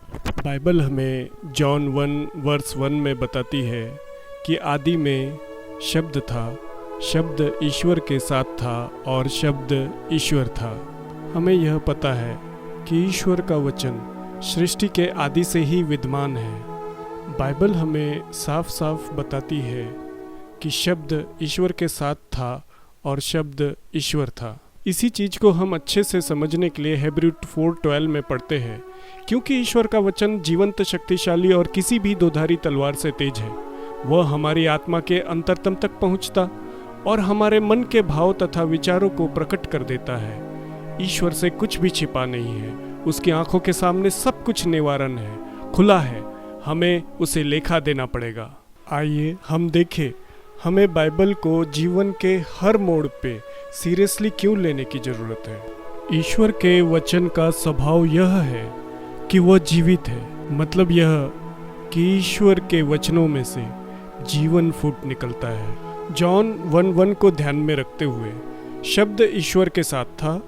Bible हमें John 1 verse 1 में बताती है कि आदि में शब्द था, शब्द ईश्वर के साथ था और शब्द ईश्वर था। हमें यह पता है कि ईश्वर का वचन सृष्टि के आदि से ही विद्यमान है। बाइबल हमें साफ साफ बताती है कि शब्द ईश्वर के साथ था और शब्द ईश्वर था। इसी चीज़ को हम अच्छे से समझने के लिए Hebrew 4:12 में पढ़ते हैं, क्योंकि ईश्वर का वचन जीवंत, शक्तिशाली और किसी भी दोधारी तलवार से तेज है। वह हमारी आत्मा के अंतरतम तक पहुंचता और हमारे मन के भाव तथा विचारों को प्रकट कर देता है। ईश्वर से कुछ भी छिपा नहीं है, उसकी आंखों के सामने सब कुछ निवारण है, खुला है। हमें उसे लेखा देना पड़ेगा। आइए हम देखें हमें बाइबल को जीवन के हर मोड़ पे सीरियसली क्यों लेने की ज़रूरत है। ईश्वर के वचन का स्वभाव यह है कि वह जीवित है, मतलब यह कि ईश्वर के वचनों में से जीवन फूट निकलता है। जॉन 1:1 को ध्यान में रखते हुए, शब्द ईश्वर के साथ था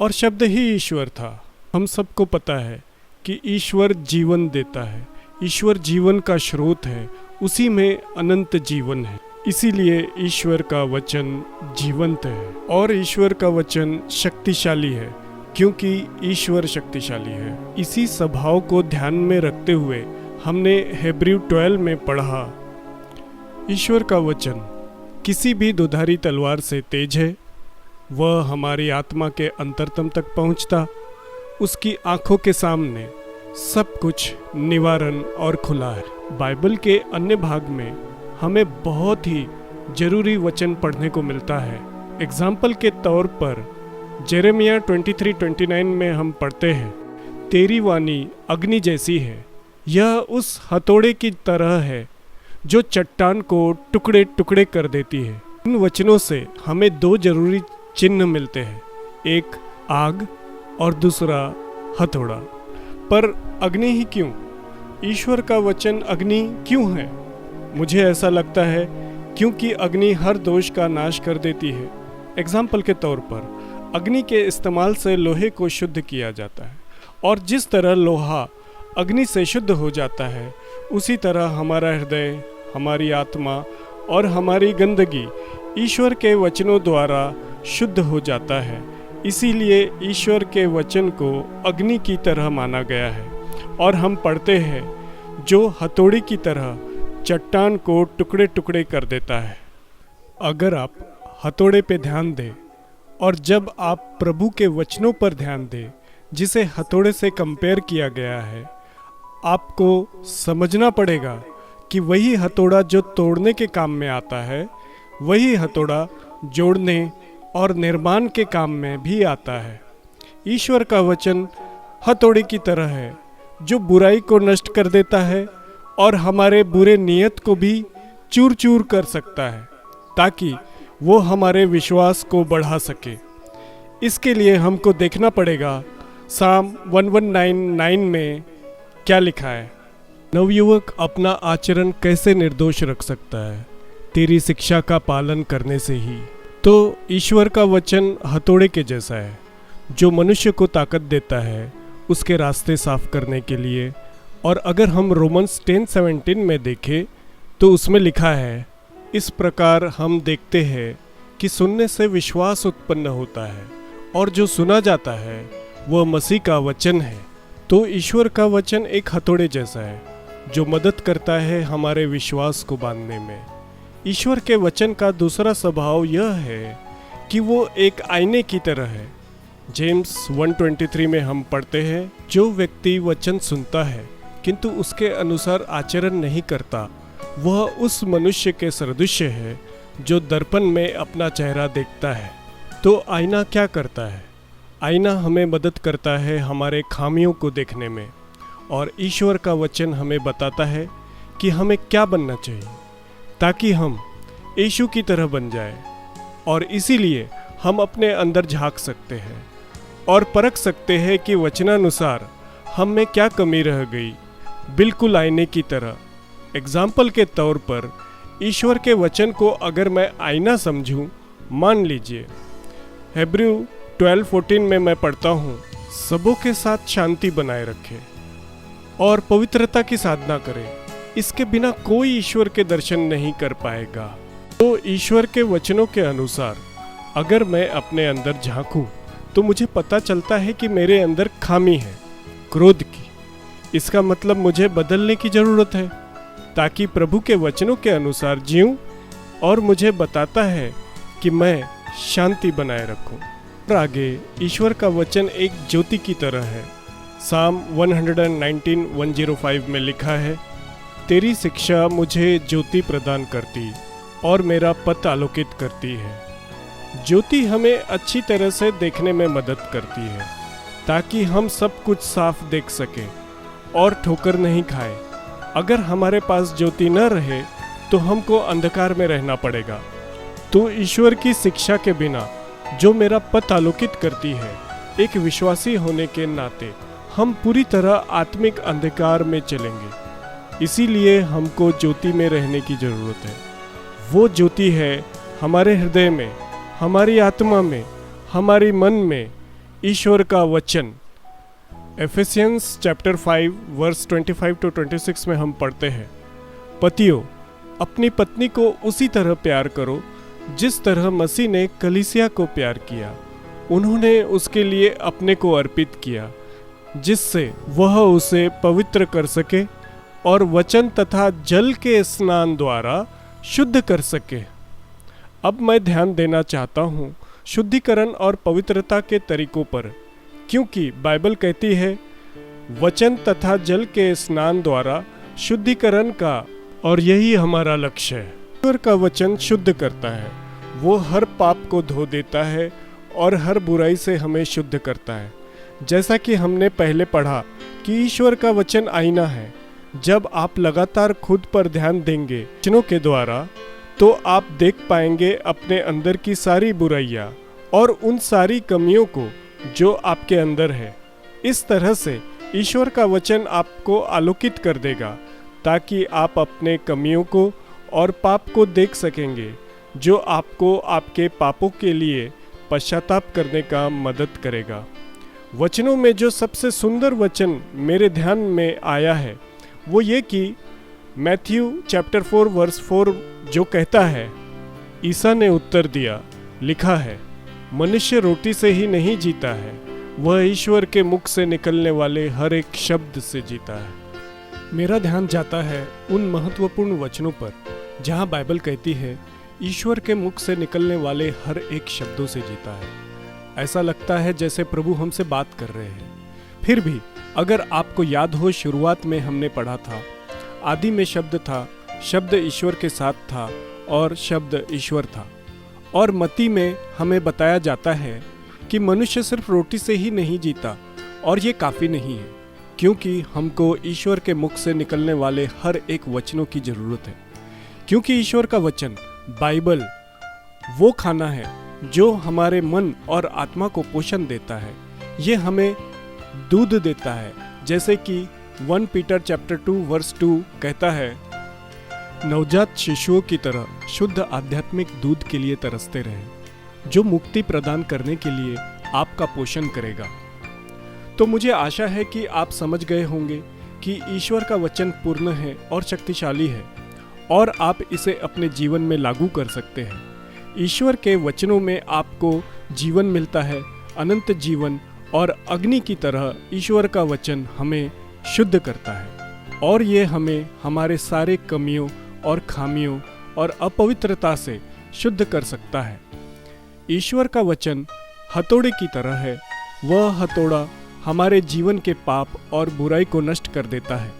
और शब्द ही ईश्वर था। हम सबको पता है कि ईश्वर जीवन देता है, ईश्वर जीवन का स्रोत है, उसी में अनंत जीवन है। इसीलिए ईश्वर का वचन जीवंत है और ईश्वर का वचन शक्तिशाली है, क्योंकि ईश्वर शक्तिशाली है। इसी स्वभाव को ध्यान में रखते हुए हमने Hebrew 12 में पढ़ा, ईश्वर का वचन किसी भी दुधारी तलवार से तेज है, वह हमारी आत्मा के अंतरतम तक पहुंचता, उसकी आंखों के सामने सब कुछ निवारण और खुला है। बाइबल के अन्य भाग में हमें बहुत ही जरूरी वचन पढ़ने को मिलता है। एग्जाम्पल के तौर पर जेरेमिया 23:29 में हम पढ़ते हैं, तेरी वाणी अग्नि जैसी है, यह उस हथौड़े की तरह है जो चट्टान को टुकड़े टुकड़े कर देती है। इन वचनों से हमें दो जरूरी चिन्ह मिलते हैं, एक आग और दूसरा हथौड़ा। पर अग्नि ही क्यों? ईश्वर का वचन अग्नि क्यों है? मुझे ऐसा लगता है क्योंकि अग्नि हर दोष का नाश कर देती है। एग्जाम्पल के तौर पर अग्नि के इस्तेमाल से लोहे को शुद्ध किया जाता है, और जिस तरह लोहा अग्नि से शुद्ध हो जाता है, उसी तरह हमारा हृदय, हमारी आत्मा और हमारी गंदगी ईश्वर के वचनों द्वारा शुद्ध हो जाता है। इसीलिए ईश्वर के वचन को अग्नि की तरह माना गया है। और हम पढ़ते हैं, जो हथौड़ी की तरह चट्टान को टुकड़े टुकड़े कर देता है। अगर आप हथौड़े पे ध्यान दें और जब आप प्रभु के वचनों पर ध्यान दें, जिसे हथौड़े से कंपेयर किया गया है, आपको समझना पड़ेगा कि वही हथौड़ा जो तोड़ने के काम में आता है, वही हथौड़ा जोड़ने और निर्माण के काम में भी आता है। ईश्वर का वचन हथौड़े की तरह है, जो बुराई को नष्ट कर देता है और हमारे बुरे नियत को भी चूर चूर कर सकता है, ताकि वो हमारे विश्वास को बढ़ा सके। इसके लिए हमको देखना पड़ेगा साम 1199 में क्या लिखा है। नवयुवक अपना आचरण कैसे निर्दोष रख सकता है? तेरी शिक्षा का पालन करने से ही। तो ईश्वर का वचन हथौड़े के जैसा है, जो मनुष्य को ताकत देता है उसके रास्ते साफ करने के लिए। और अगर हम रोमन्स 10:17 में देखें तो उसमें लिखा है, इस प्रकार हम देखते हैं कि सुनने से विश्वास उत्पन्न होता है, और जो सुना जाता है वह मसीह का वचन है। तो ईश्वर का वचन एक हथौड़े जैसा है, जो मदद करता है हमारे विश्वास को बांधने में। ईश्वर के वचन का दूसरा स्वभाव यह है कि वो एक आईने की तरह है। जेम्स 1:23 में हम पढ़ते हैं, जो व्यक्ति वचन सुनता है किंतु उसके अनुसार आचरण नहीं करता, वह उस मनुष्य के सदृश है जो दर्पण में अपना चेहरा देखता है। तो आईना क्या करता है? आईना हमें मदद करता है हमारे खामियों को देखने में, और ईश्वर का वचन हमें बताता है कि हमें क्या बनना चाहिए, ताकि हम यीशु की तरह बन जाए। और इसीलिए हम अपने अंदर झांक सकते हैं और परख सकते हैं कि वचनानुसार हम में क्या कमी रह गई, बिल्कुल आईने की तरह। एग्जाम्पल के तौर पर ईश्वर के वचन को अगर मैं आईना समझूं, मान लीजिए Hebrew 12:14 में मैं पढ़ता हूँ, सबों के साथ शांति बनाए रखें। और पवित्रता की साधना करे। इसके बिना कोई ईश्वर के दर्शन नहीं कर पाएगा। तो ईश्वर के वचनों के अनुसार अगर मैं अपने अंदर झांकूं तो मुझे पता चलता है कि मेरे अंदर खामी है, क्रोध की। इसका मतलब मुझे बदलने की ज़रूरत है ताकि प्रभु के वचनों के अनुसार जीऊं, और मुझे बताता है कि मैं शांति बनाए रखूं। और आगे ईश्वर का वचन एक ज्योति की तरह है। साम 119:105 में लिखा है, तेरी शिक्षा मुझे ज्योति प्रदान करती और मेरा पथ आलोकित करती है। ज्योति हमें अच्छी तरह से देखने में मदद करती है ताकि हम सब कुछ साफ देख सकें और ठोकर नहीं खाए। अगर हमारे पास ज्योति न रहे तो हमको अंधकार में रहना पड़ेगा। तो ईश्वर की शिक्षा के बिना जो मेरा पथ आलोकित करती है, एक विश्वासी होने के नाते हम पूरी तरह आत्मिक अंधकार में चलेंगे। इसीलिए हमको ज्योति में रहने की ज़रूरत है। वो ज्योति है हमारे हृदय में, हमारी आत्मा में, हमारी मन में ईश्वर का वचन। एफेसियंस चैप्टर 5 वर्स 25-26 में हम पढ़ते हैं, पतियों अपनी पत्नी को उसी तरह प्यार करो जिस तरह मसीह ने कलीसिया को प्यार किया। उन्होंने उसके लिए अपने को अर्पित किया जिससे वह उसे पवित्र कर सके और वचन तथा जल के स्नान द्वारा शुद्ध कर सके। अब मैं ध्यान देना चाहता हूँ शुद्धिकरण और पवित्रता के तरीकों पर, क्योंकि बाइबल कहती है वचन तथा जल के स्नान द्वारा शुद्धिकरण का, और यही हमारा लक्ष्य है। ईश्वर का वचन शुद्ध करता है, वो हर पाप को धो देता है और हर बुराई से हमें शुद्ध करता है। जैसा कि हमने पहले पढ़ा कि ईश्वर का वचन आईना है। जब आप लगातार खुद पर ध्यान देंगे वचनों के द्वारा, तो आप देख पाएंगे अपने अंदर की सारी बुराइयां और उन सारी कमियों को जो आपके अंदर है। इस तरह से ईश्वर का वचन आपको आलोकित कर देगा ताकि आप अपने कमियों को और पाप को देख सकेंगे, जो आपको आपके पापों के लिए पश्चाताप करने का मदद करेगा। वचनों में जो सबसे सुंदर वचन मेरे ध्यान में आया है वो ये कि मैथ्यू चैप्टर 4 वर्स 4 जो कहता है, ईसा ने उत्तर दिया, लिखा है मनुष्य रोटी से ही नहीं जीता है, वह ईश्वर के मुख से निकलने वाले हर एक शब्द से जीता है। मेरा ध्यान जाता है उन महत्वपूर्ण वचनों पर जहाँ बाइबल कहती है ईश्वर के मुख से निकलने वाले हर एक शब्दों से जीता है। ऐसा लगता है जैसे प्रभु हमसे बात कर रहे हैं। फिर भी अगर आपको याद हो, शुरुआत में हमने पढ़ा था, आदि में शब्द था, शब्द ईश्वर के साथ था और शब्द ईश्वर था। और मत्ती में हमें बताया जाता है कि मनुष्य सिर्फ रोटी से ही नहीं जीता, और ये काफ़ी नहीं है, क्योंकि हमको ईश्वर के मुख से निकलने वाले हर एक वचनों की ज़रूरत है। क्योंकि ईश्वर का वचन, बाइबल, वो खाना है जो हमारे मन और आत्मा को पोषण देता है। ये हमें दूध देता है, जैसे कि 1 पीटर चैप्टर 2 वर्स 2 कहता है, नवजात शिशुओं की तरह शुद्ध आध्यात्मिक दूध के लिए तरसते रहें, जो मुक्ति प्रदान करने के लिए आपका पोषण करेगा। तो मुझे आशा है कि आप समझ गए होंगे कि ईश्वर का वचन पूर्ण है और शक्तिशाली है, और आप इसे अपने जीवन में लागू कर सकते हैं। ईश्वर के वचनों में आपको जीवन मिलता है, अनंत जीवन, और अग्नि की तरह ईश्वर का वचन हमें शुद्ध करता है, और ये हमें हमारे सारे कमियों और खामियों और अपवित्रता से शुद्ध कर सकता है। ईश्वर का वचन हथौड़े की तरह है। वह हथौड़ा हमारे जीवन के पाप और बुराई को नष्ट कर देता है,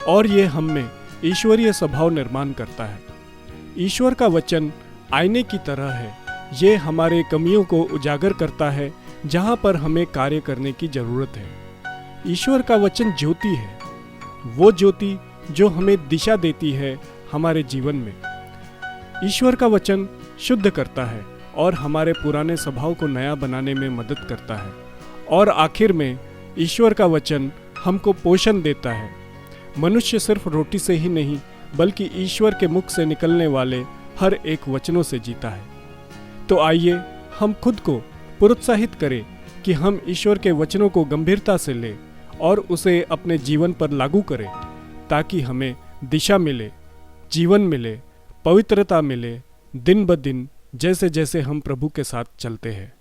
और ये हम में ईश्वरीय स्वभाव निर्माण करता है। ईश्वर का वचन आईने की तरह है। ये हमारे कमियों को उजागर करता है जहाँ पर हमें कार्य करने की जरूरत है। ईश्वर का वचन ज्योति है, वो ज्योति जो हमें दिशा देती है हमारे जीवन में। ईश्वर का वचन शुद्ध करता है और हमारे पुराने स्वभाव को नया बनाने में मदद करता है। और आखिर में ईश्वर का वचन हमको पोषण देता है। मनुष्य सिर्फ रोटी से ही नहीं, बल्कि ईश्वर के मुख से निकलने वाले हर एक वचनों से जीता है। तो आइए हम खुद को प्रोत्साहित करें कि हम ईश्वर के वचनों को गंभीरता से लें और उसे अपने जीवन पर लागू करें, ताकि हमें दिशा मिले, जीवन मिले, पवित्रता मिले दिन ब दिन, जैसे जैसे हम प्रभु के साथ चलते हैं।